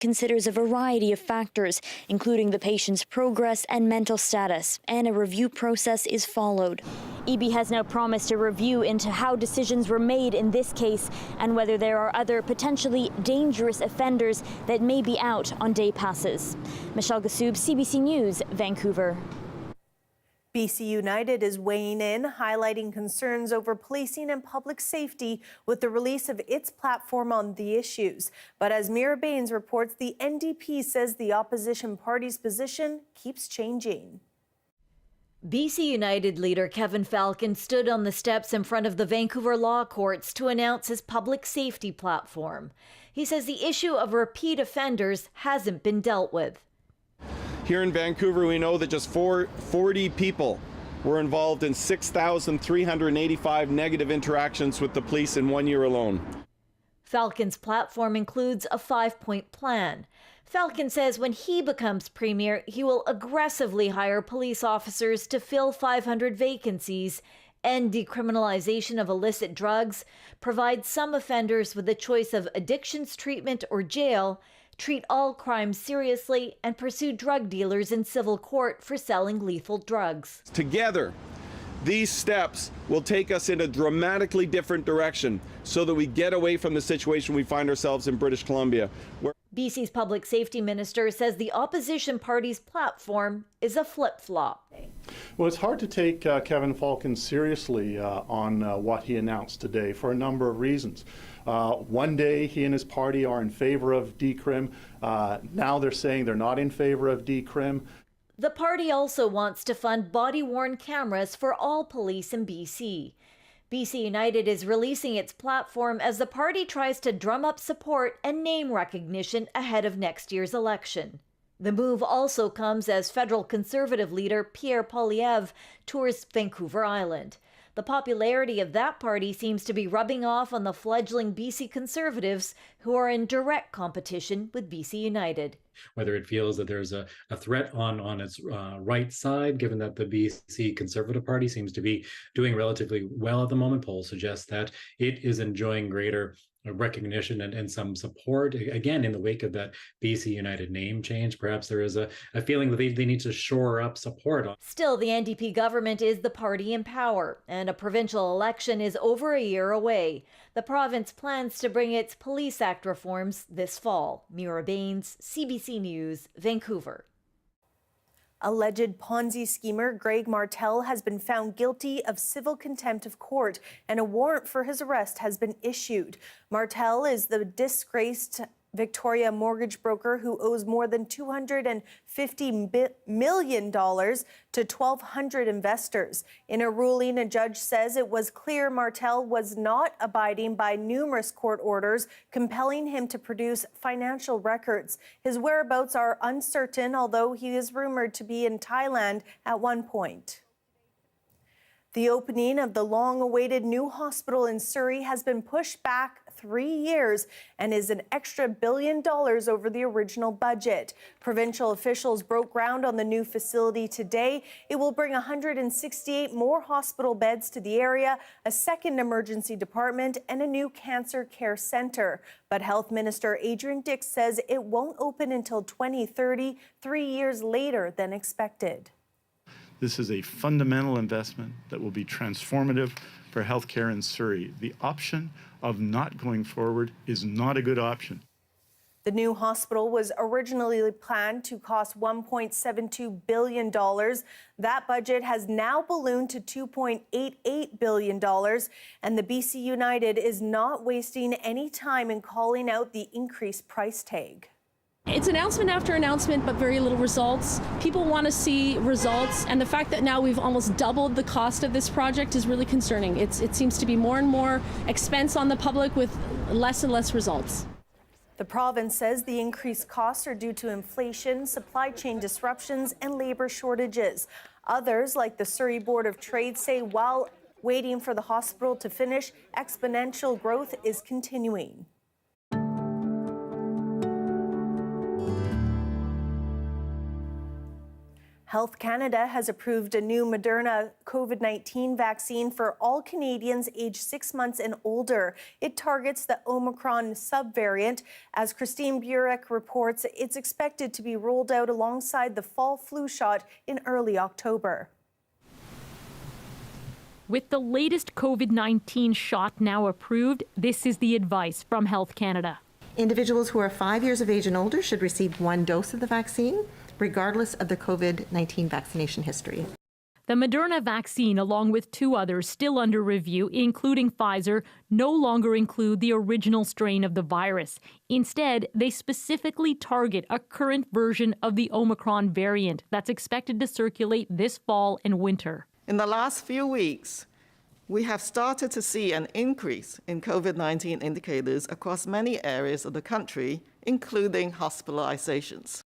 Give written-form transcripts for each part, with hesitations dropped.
considers a variety of factors, including the patient's progress and mental status, and a review process is followed. EB has now promised a review into how decisions were made in this case and whether there are other potentially dangerous offenders that may be out on day passes. Michelle Gassoub, CBC News, Vancouver. BC United is weighing in, highlighting concerns over policing and public safety with the release of its platform on the issues. But as Mira Baines reports, the NDP says the opposition party's position keeps changing. BC United leader Kevin Falcon stood on the steps in front of the Vancouver Law Courts to announce his public safety platform. He says the issue of repeat offenders hasn't been dealt with. Here in Vancouver, we know that just 40 people were involved in 6,385 negative interactions with the police in 1 year alone. Falcon's platform includes a 5-point plan. Falcon says when he becomes premier, he will aggressively hire police officers to fill 500 vacancies, end decriminalization of illicit drugs, provide some offenders with the choice of addictions treatment or jail, treat all crimes seriously, and pursue drug dealers in civil court for selling lethal drugs. Together, these steps will take us in a dramatically different direction so that we get away from the situation we find ourselves in British Columbia. BC's public safety minister says the opposition party's platform is a flip-flop. Well, it's hard to take Kevin Falcon seriously on what he announced today for a number of reasons. One day he and his party are in favor of decrim. Now they're saying they're not in favor of decrim. The party also wants to fund body-worn cameras for all police in BC. BC United is releasing its platform as the party tries to drum up support and name recognition ahead of next year's election. The move also comes as federal Conservative leader Pier tours Vancouver Island. The popularity of that party seems to be rubbing off on the fledgling BC Conservatives, who are in direct competition with BC United. Whether it feels that there's a threat on its right side, given that the BC Conservative Party seems to be doing relatively well at the moment. Polls suggest that it is enjoying greater recognition and some support. Again, in the wake of that BC United name change, perhaps there is a feeling that they need to shore up support. Still, the NDP government is the party in power, and a provincial election is over a year away. The province plans to bring its Police Act reforms this fall. Mira Baines, CBC News, Vancouver. Alleged Ponzi schemer Greg Martel has been found guilty of civil contempt of court, and a warrant for his arrest has been issued. Martel is the disgraced Victoria mortgage broker who owes more than $250 million to 1,200 investors. In a ruling, a judge says it was clear Martel was not abiding by numerous court orders compelling him to produce financial records. His whereabouts are uncertain, although he is rumored to be in Thailand at one point. The opening of the long-awaited new hospital in Surrey has been pushed back 3 years and is an extra $1 billion over the original budget. Provincial officials broke ground on the new facility today. It will bring 168 more hospital beds to the area, a second emergency department, and a new cancer care center. But Health Minister Adrian Dix says it won't open until 2030, 3 years later than expected. This is a fundamental investment that will be transformative for healthcare in Surrey. The option of not going forward is not a good option. The new hospital was originally planned to cost $1.72 billion. That budget has now ballooned to $2.88 billion, and the BC United is not wasting any time in calling out the increased price tag. It's announcement after announcement, but very little results. People want to see results, and the fact that now we've almost doubled the cost of this project is really concerning. It seems to be more and more expense on the public with less and less results. The province says the increased costs are due to inflation, supply chain disruptions, and labor shortages. Others, like the Surrey Board of Trade, say while waiting for the hospital to finish, exponential growth is continuing. Health Canada has approved a new Moderna COVID-19 vaccine for all Canadians aged 6 months and older. It targets the Omicron subvariant. As Christine Burek reports, it's expected to be rolled out alongside the fall flu shot in early October. With the latest COVID-19 shot now approved, this is the advice from Health Canada. Individuals who are 5 years of age and older should receive 1 dose of the vaccine, regardless of the COVID-19 vaccination history. The Moderna vaccine, along with 2 others still under review, including Pfizer, no longer include the original strain of the virus. Instead, they specifically target a current version of the Omicron variant that's expected to circulate this fall and winter. In the last few weeks, we have started to see an increase in COVID-19 indicators across many areas of the country, including hospitalizations.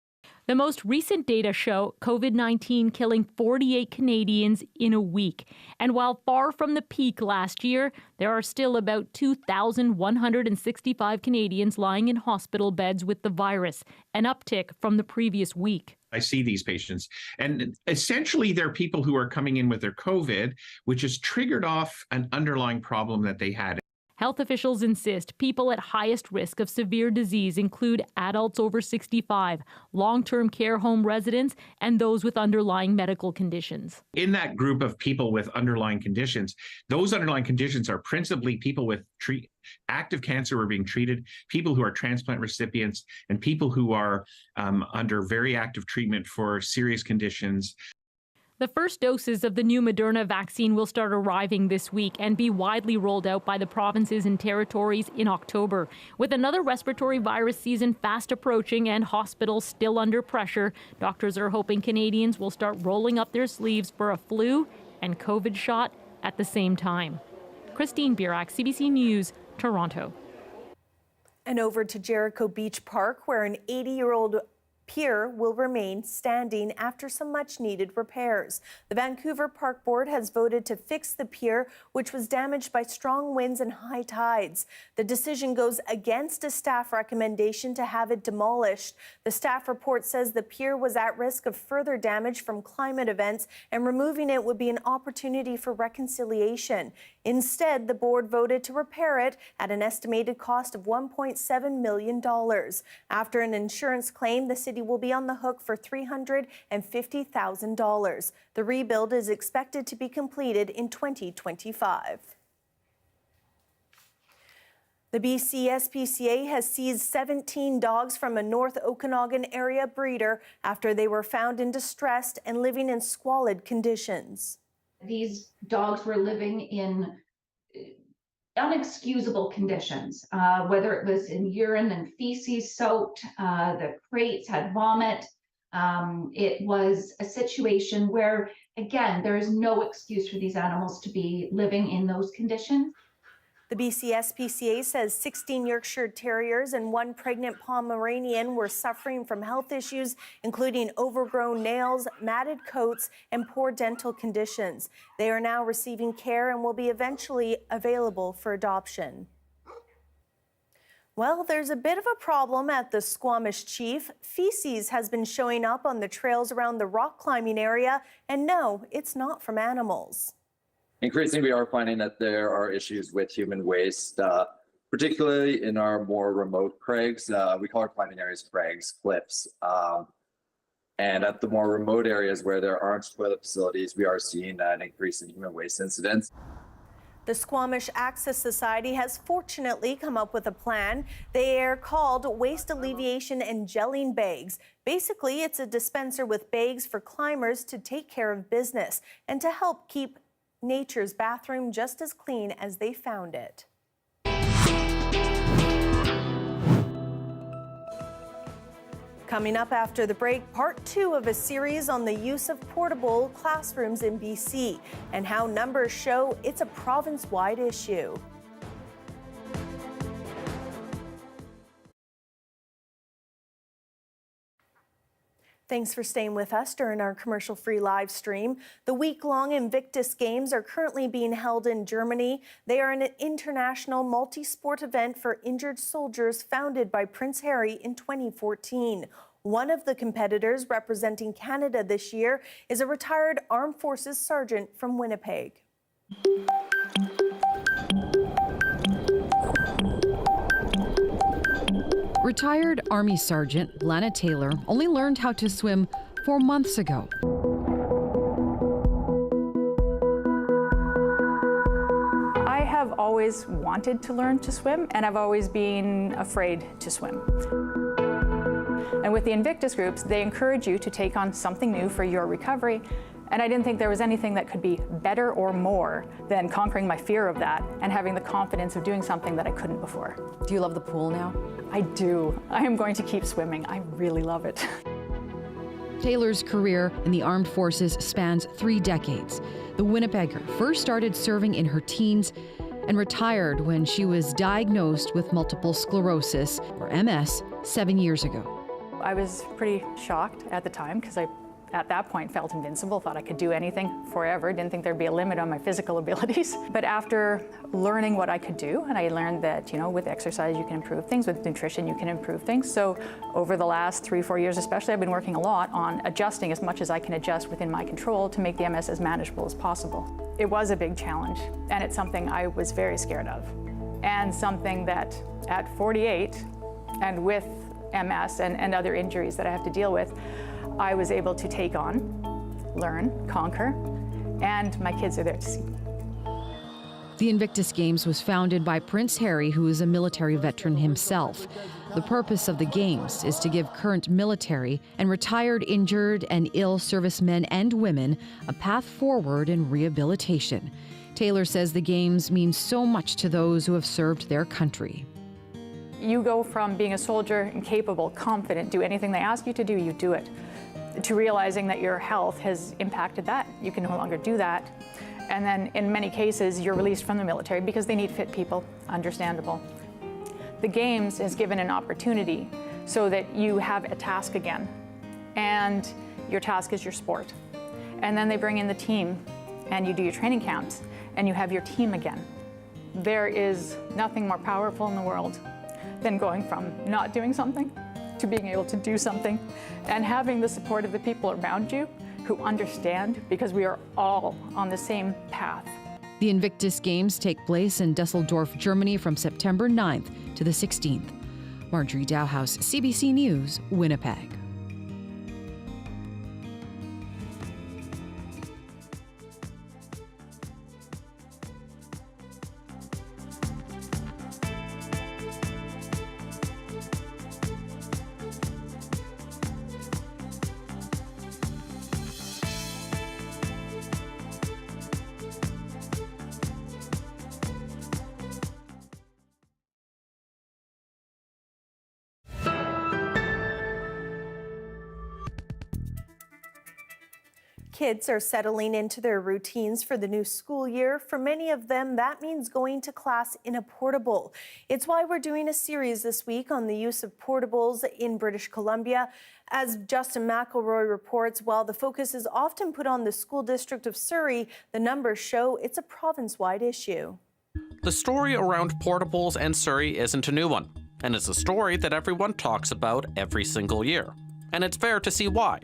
The most recent data show COVID-19 killing 48 Canadians in a week. And while far from the peak last year, there are still about 2,165 Canadians lying in hospital beds with the virus, an uptick from the previous week. I see these patients, and essentially they're people who are coming in with their COVID, which has triggered off an underlying problem that they had. Health officials insist people at highest risk of severe disease include adults over 65, long-term care home residents, and those with underlying medical conditions. In that group of people with underlying conditions, those underlying conditions are principally people with active cancer who are being treated, people who are transplant recipients, and people who are under very active treatment for serious conditions. The first doses of the new Moderna vaccine will start arriving this week and be widely rolled out by the provinces and territories in October. With another respiratory virus season fast approaching and hospitals still under pressure, doctors are hoping Canadians will start rolling up their sleeves for a flu and COVID shot at the same time. Christine Burek, CBC News, Toronto. And over to Jericho Beach Park, where an 80-year-old pier will remain standing after some much-needed repairs. The Vancouver Park Board has voted to fix the pier, which was damaged by strong winds and high tides. The decision goes against a staff recommendation to have it demolished. The staff report says the pier was at risk of further damage from climate events, and removing it would be an opportunity for reconciliation. Instead, the board voted to repair it at an estimated cost of $1.7 million. After an insurance claim, the city will be on the hook for $350,000. The rebuild is expected to be completed in 2025. The BC SPCA has seized 17 dogs from a North Okanagan area breeder after they were found in distress and living in squalid conditions. These dogs were living in unexcusable conditions, whether it was in urine and feces soaked, the crates had vomit. It was a situation where, again, there is no excuse for these animals to be living in those conditions. The BC SPCA says 16 Yorkshire Terriers and 1 pregnant Pomeranian were suffering from health issues, including overgrown nails, matted coats, and poor dental conditions. They are now receiving care and will be eventually available for adoption. Well, there's a bit of a problem at the Squamish Chief. Feces has been showing up on the trails around the rock climbing area, and no, it's not from animals. Increasingly, we are finding that there are issues with human waste, particularly in our more remote crags. We call our climbing areas crags, cliffs. And at the more remote areas where there aren't toilet facilities, we are seeing an increase in human waste incidents. The Squamish Access Society has fortunately come up with a plan. They are called Waste Alleviation and Gelling Bags. Basically, it's a dispenser with bags for climbers to take care of business and to help keep nature's bathroom just as clean as they found it. Coming up after the break, part 2 of a series on the use of portable classrooms in BC and how numbers show it's a province-wide issue. Thanks for staying with us during our commercial-free live stream. The week-long Invictus Games are currently being held in Germany. They are an international multi-sport event for injured soldiers founded by Prince Harry in 2014. One of the competitors representing Canada this year is a retired Armed Forces sergeant from Winnipeg. Retired Army Sergeant Lana Taylor only learned how to swim 4 months ago. I have always wanted to learn to swim, and I've always been afraid to swim. And with the Invictus groups, they encourage you to take on something new for your recovery. And I didn't think there was anything that could be better or more than conquering my fear of that and having the confidence of doing something that I couldn't before. Do you love the pool now? I do. I am going to keep swimming. I really love it. Taylor's career in the armed forces spans 3 decades. The Winnipegger first started serving in her teens and retired when she was diagnosed with multiple sclerosis, or MS, 7 years ago. I was pretty shocked at the time because I, at that point, felt invincible, thought I could do anything forever, didn't think there'd be a limit on my physical abilities. But after learning what I could do, and I learned that, with exercise you can improve things, with nutrition you can improve things. So over the last 3-4 years especially, I've been working a lot on adjusting as much as I can adjust within my control to make the MS as manageable as possible. It was a big challenge, and it's something I was very scared of. And something that at 48, and with MS and other injuries that I have to deal with, I was able to take on, learn, conquer, and my kids are there to see. The Invictus Games was founded by Prince Harry, who is a military veteran himself. The purpose of the Games is to give current military and retired, injured, and ill servicemen and women a path forward in rehabilitation. Taylor says the Games mean so much to those who have served their country. You go from being a soldier, incapable, confident, do anything they ask you to do, you do it, to realizing that your health has impacted that. You can no longer do that. And then in many cases, you're released from the military because they need fit people, understandable. The Games has given an opportunity so that you have a task again, and your task is your sport. And then they bring in the team, and you do your training camps, and you have your team again. There is nothing more powerful in the world than going from not doing something to being able to do something and having the support of the people around you who understand, because we are all on the same path. The Invictus Games take place in Dusseldorf, Germany from September 9th to the 16th. Marjorie Dowhouse, CBC News, Winnipeg. Kids are settling into their routines for the new school year. For many of them, that means going to class in a portable. It's why we're doing a series this week on the use of portables in British Columbia. As Justin McElroy reports, while the focus is often put on the school district of Surrey, the numbers show it's a province-wide issue. The story around portables and Surrey isn't a new one, and it's a story that everyone talks about every single year. And it's fair to see why.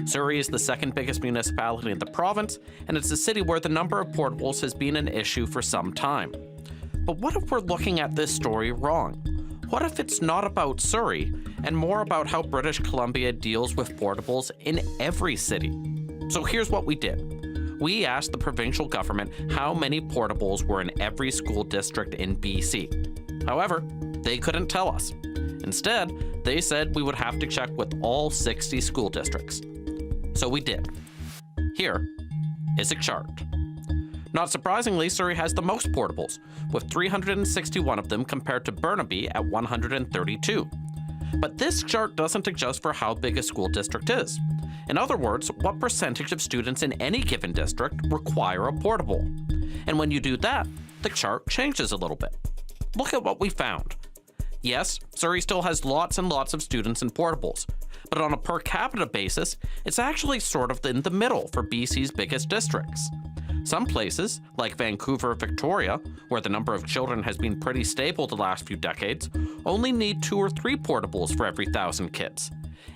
Surrey is the second biggest municipality in the province, and it's a city where the number of portables has been an issue for some time. But what if we're looking at this story wrong? What if it's not about Surrey, and more about how British Columbia deals with portables in every city? So here's what we did. We asked the provincial government how many portables were in every school district in BC. However, they couldn't tell us. Instead, they said we would have to check with all 60 school districts. So we did. Here is a chart. Not surprisingly, Surrey has the most portables, with 361 of them compared to Burnaby at 132. But this chart doesn't adjust for how big a school district is. In other words, what percentage of students in any given district require a portable. And when you do that, the chart changes a little bit. Look at what we found. Yes, Surrey still has lots and lots of students in portables, but on a per capita basis, it's actually sort of in the middle for BC's biggest districts. Some places, like Vancouver, Victoria, where the number of children has been pretty stable the last few decades, only need 2 or 3 portables for every 1,000 kids.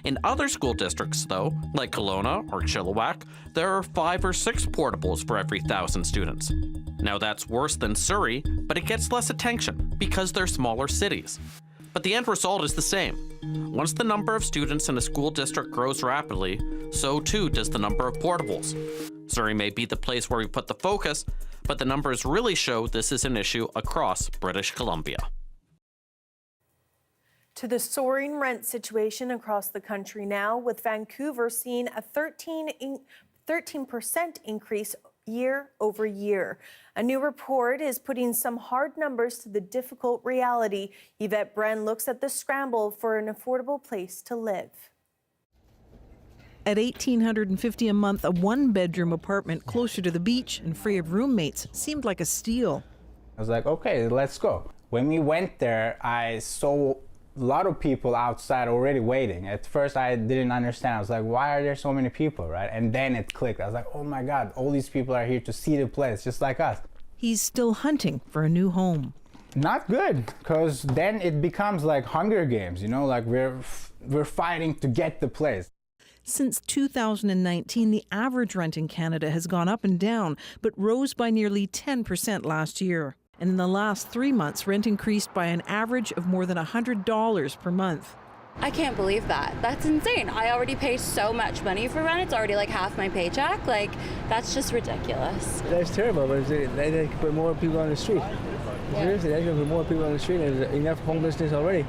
In other school districts, though, like Kelowna or Chilliwack, there are 5 or 6 portables for every 1,000 students. Now that's worse than Surrey, but it gets less attention because they're smaller cities. But the end result is the same. Once the number of students in a school district grows rapidly, so too does the number of portables. Surrey may be the place where we put the focus, but the numbers really show this is an issue across British Columbia. To the soaring rent situation across the country now, with Vancouver seeing a 13% increase year over year. A new report is putting some hard numbers to the difficult reality. Yvette Bren looks at the scramble for an affordable place to live. At $1,850 a month, a one-bedroom apartment closer to the beach and free of roommates seemed like a steal. I was like, okay, let's go. When we went there, I saw a lot of people outside already waiting. At first, I didn't understand. I was like, why are there so many people, right? And then it clicked. I was like, oh my God, all these people are here to see the place, just like us. He's still hunting for a new home. Not good, because then it becomes like Hunger Games, you know, like we're fighting to get the place. Since 2019, the average rent in Canada has gone up and down, but rose by nearly 10% last year. And in the last 3 months, rent increased by an average of more than $100 per month. I can't believe that. That's insane. I already pay so much money for rent. It's already like half my paycheck. Like, that's just ridiculous. That's terrible, but they could put more people on the street. Seriously, they could put more people on the street. There's enough homelessness already.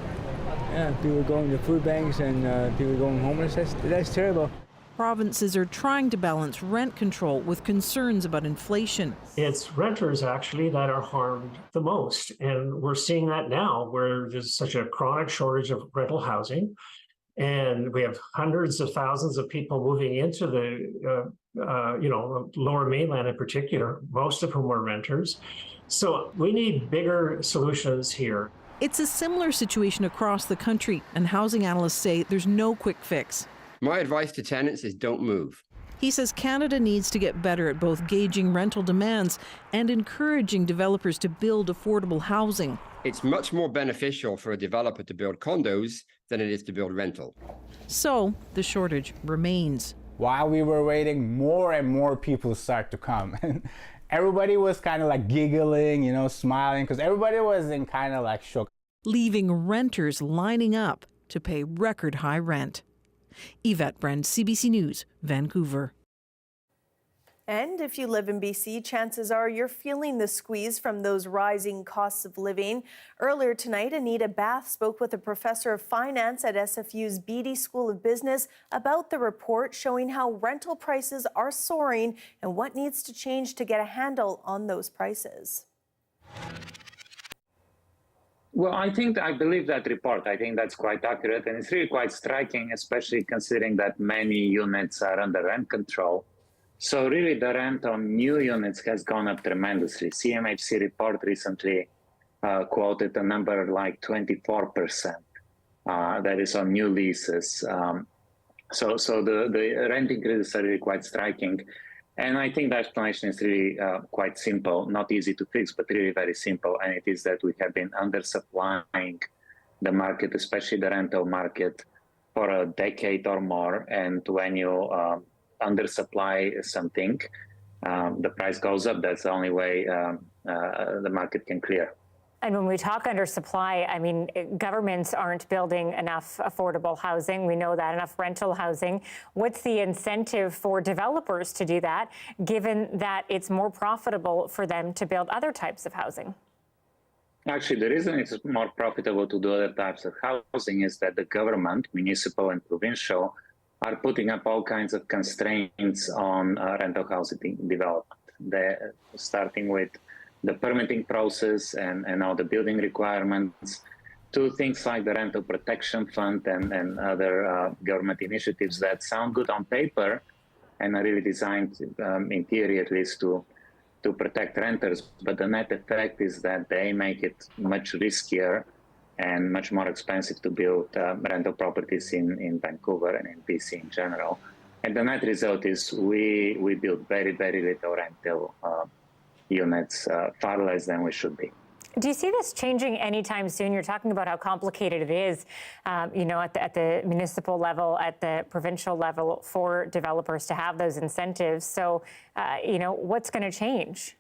Yeah, people going to food banks and people going homeless. That's terrible. Provinces are trying to balance rent control with concerns about inflation. It's renters actually that are harmed the most. And we're seeing that now where there's such a chronic shortage of rental housing. And we have hundreds of thousands of people moving into the lower mainland in particular, most of whom are renters. So we need bigger solutions here. It's a similar situation across the country, and housing analysts say there's no quick fix. My advice to tenants is don't move. He says Canada needs to get better at both gauging rental demands and encouraging developers to build affordable housing. It's much more beneficial for a developer to build condos than it is to build rental. So the shortage remains. While we were waiting, more and more people start to come. Everybody was kind of like giggling, you know, smiling, because everybody was in kind of like shock. Leaving renters lining up to pay record high rent. Yvette Bren, CBC News, Vancouver. And if you live in BC, chances are you're feeling the squeeze from those rising costs of living. Earlier tonight, Anita Bath spoke with a professor of finance at SFU's Beatty School of Business about the report showing how rental prices are soaring and what needs to change to get a handle on those prices. Well, I believe that report. I think that's quite accurate, and it's really quite striking, especially considering that many units are under rent control. So really the rent on new units has gone up tremendously. CMHC report recently quoted a number like 24%. That is on new leases. So the rent increases are really quite striking. And I think the explanation is really quite simple, not easy to fix, but really very simple. And it is that we have been undersupplying the market, especially the rental market, for a decade or more. And when you undersupply something, the price goes up. That's the only way the market can clear. And when we talk undersupply, I mean, governments aren't building enough affordable housing. We know that, enough rental housing. What's the incentive for developers to do that, given that it's more profitable for them to build other types of housing? Actually, the reason it's more profitable to do other types of housing is that the government, municipal and provincial, are putting up all kinds of constraints on rental housing development. They're starting with the permitting process and all the building requirements, to things like the Rental Protection Fund and other government initiatives that sound good on paper and are really designed, in theory at least, to protect renters. But the net effect is that they make it much riskier and much more expensive to build rental properties in Vancouver and in BC in general. And the net result is we build very, very little rental units, far less than we should be. Do you see this changing anytime soon? You're talking about how complicated it is, at the municipal level, at the provincial level, for developers to have those incentives. So, what's going to change?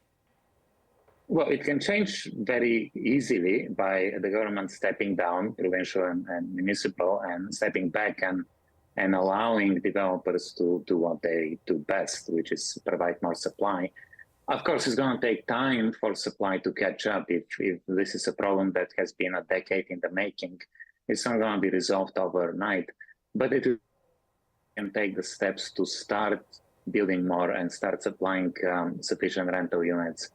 Well, it can change very easily by the government stepping down, provincial and municipal, and stepping back and allowing developers to do what they do best, which is provide more supply. Of course, it's going to take time for supply to catch up. If this is a problem that has been a decade in the making, it's not going to be resolved overnight. But it can take the steps to start building more and start supplying sufficient rental units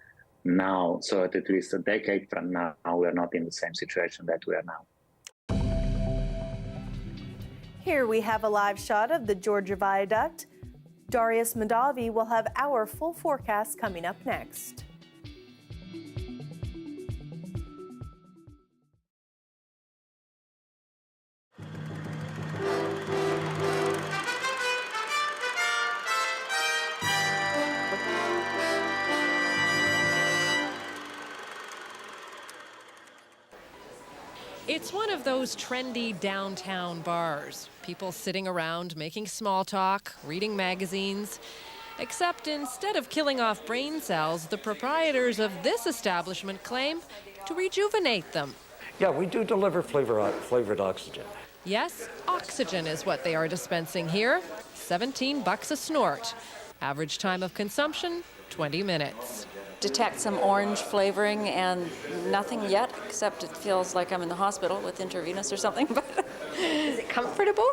now. So at least a decade from now, we're not in the same situation that we are now. Here we have a live shot of the Georgia Viaduct. Darius Madavi will have our full forecast coming up next. It's one of those trendy downtown bars. People sitting around making small talk, reading magazines. Except instead of killing off brain cells, the proprietors of this establishment claim to rejuvenate them. Yeah, we do deliver flavored oxygen. Yes, oxygen is what they are dispensing here. $17 a snort. Average time of consumption, 20 minutes. Detect some orange flavoring and nothing yet, except it feels like I'm in the hospital with intravenous or something. But is it comfortable?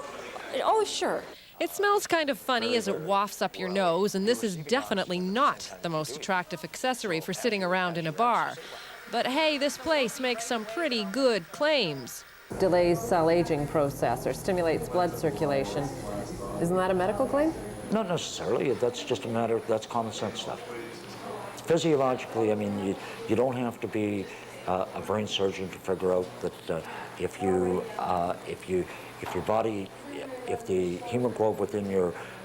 Oh, sure. It smells kind of funny as it wafts up your nose, and this is definitely not the most attractive accessory for sitting around in a bar. But hey, this place makes some pretty good claims. Delays cell aging process or stimulates blood circulation. Isn't that a medical claim? Not necessarily. That's just a matter, that's common sense stuff. Physiologically, I mean, you don't have to be a brain surgeon to figure out that if your body, if the hemoglobin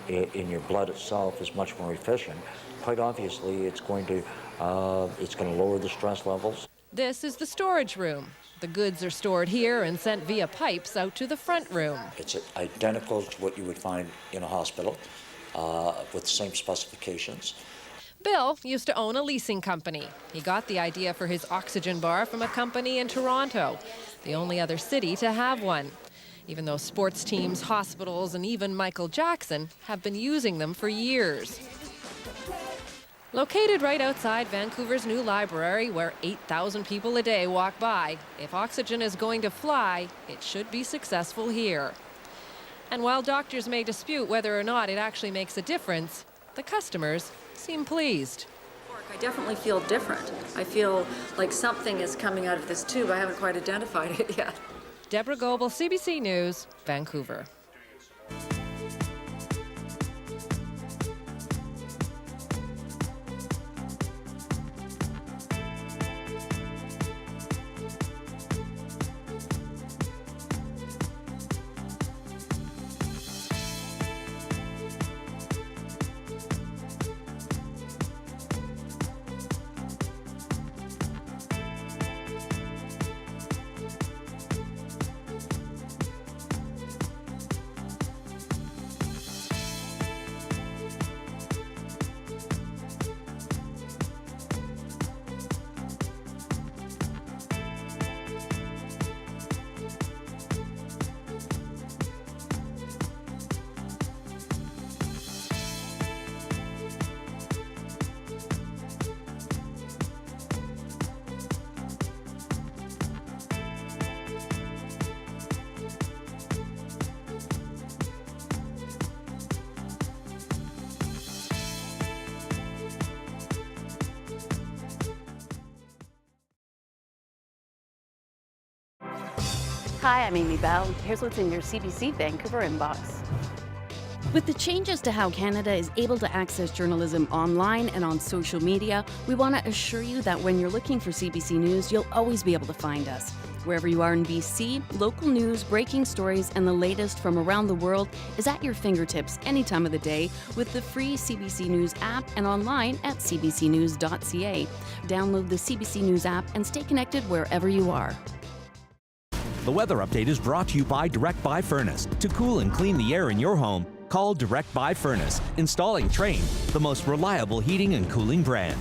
in your blood itself is much more efficient, quite obviously it's going to lower the stress levels. This is the storage room. The goods are stored here and sent via pipes out to the front room. It's identical to what you would find in a hospital with the same specifications. Bill used to own a leasing company. He got the idea for his oxygen bar from a company in Toronto, the only other city to have one, even though sports teams, hospitals, and even Michael Jackson have been using them for years. Located right outside Vancouver's new library, where 8,000 people a day walk by, if oxygen is going to fly, it should be successful here. And while doctors may dispute whether or not it actually makes a difference, the customers seem pleased. I definitely feel different. I feel like something is coming out of this tube. I haven't quite identified it yet. Deborah Goebel, CBC News, Vancouver. Hi, I'm Amy Bell. Here's what's in your CBC Vancouver inbox. With the changes to how Canada is able to access journalism online and on social media, we want to assure you that when you're looking for CBC News, you'll always be able to find us. Wherever you are in BC, local news, breaking stories, and the latest from around the world is at your fingertips any time of the day with the free CBC News app and online at cbcnews.ca. Download the CBC News app and stay connected wherever you are. The weather update is brought to you by Direct Buy Furnace. To cool and clean the air in your home, call Direct Buy Furnace. Installing Trane, the most reliable heating and cooling brand.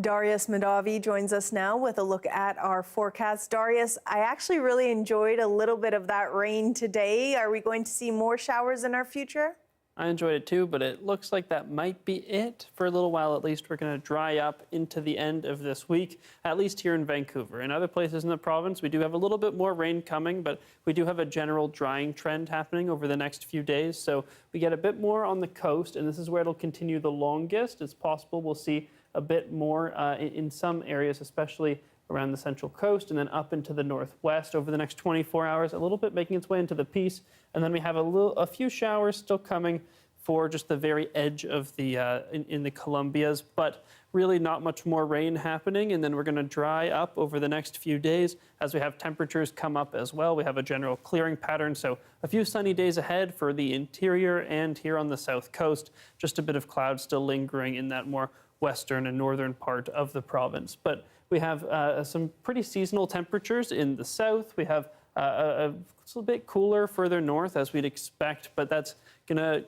Darius Madavi joins us now with a look at our forecast. Darius, I actually really enjoyed a little bit of that rain today. Are we going to see more showers in our future? I enjoyed it too, but it looks like that might be it for a little while. At least we're going to dry up into the end of this week, at least here in Vancouver. In other places in the province, we do have a little bit more rain coming, but we do have a general drying trend happening over the next few days. So we get a bit more on the coast, and this is where it'll continue the longest. It's possible we'll see a bit more in some areas, especially around the central coast and then up into the northwest over the next 24 hours, a little bit making its way into the Peace. And then we have a few showers still coming for just the very edge of the in the Columbias, but really not much more rain happening. And then we're going to dry up over the next few days as we have temperatures come up as well. We have a general clearing pattern, so a few sunny days ahead for the interior and here on the south coast. Just a bit of cloud still lingering in that more western and northern part of the province. But we have some pretty seasonal temperatures in the south. We have a little bit cooler further north as we'd expect, but that's going to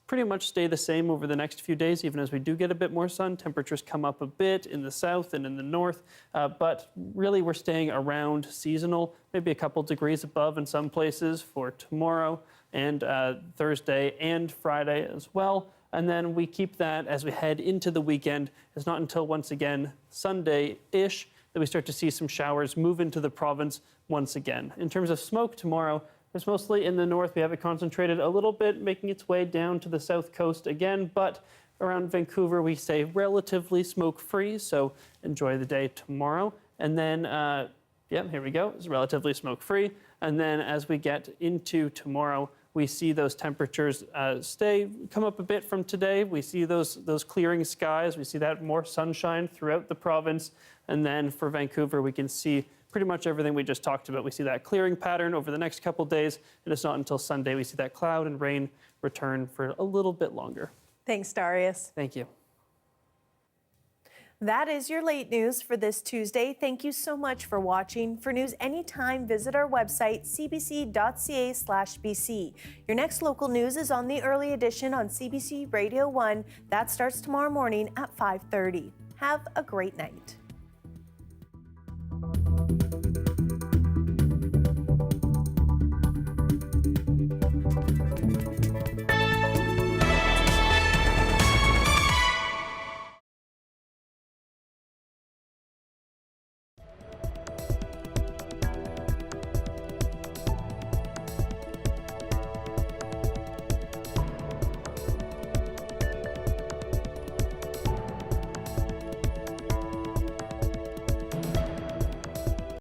pretty much stay the same over the next few days, even as we do get a bit more sun. Temperatures come up a bit in the south and in the north, but really we're staying around seasonal, maybe a couple degrees above in some places for tomorrow and Thursday and Friday as well. And then we keep that as we head into the weekend. It's not until, once again, Sunday-ish that we start to see some showers move into the province once again. In terms of smoke tomorrow, it's mostly in the north. We have it concentrated a little bit, making its way down to the south coast again. But around Vancouver, we stay relatively smoke-free, so enjoy the day tomorrow. And then, here we go. It's relatively smoke-free. And then as we get into tomorrow, we see those temperatures come up a bit from today. We see those clearing skies. We see that more sunshine throughout the province. And then for Vancouver, we can see pretty much everything we just talked about. We see that clearing pattern over the next couple days, and it's not until Sunday we see that cloud and rain return for a little bit longer. Thanks, Darius. Thank you. That is your late news for this Tuesday. Thank you so much for watching. For news anytime, visit our website, cbc.ca/BC. Your next local news is on the early edition on CBC Radio 1. That starts tomorrow morning at 5:30. Have a great night.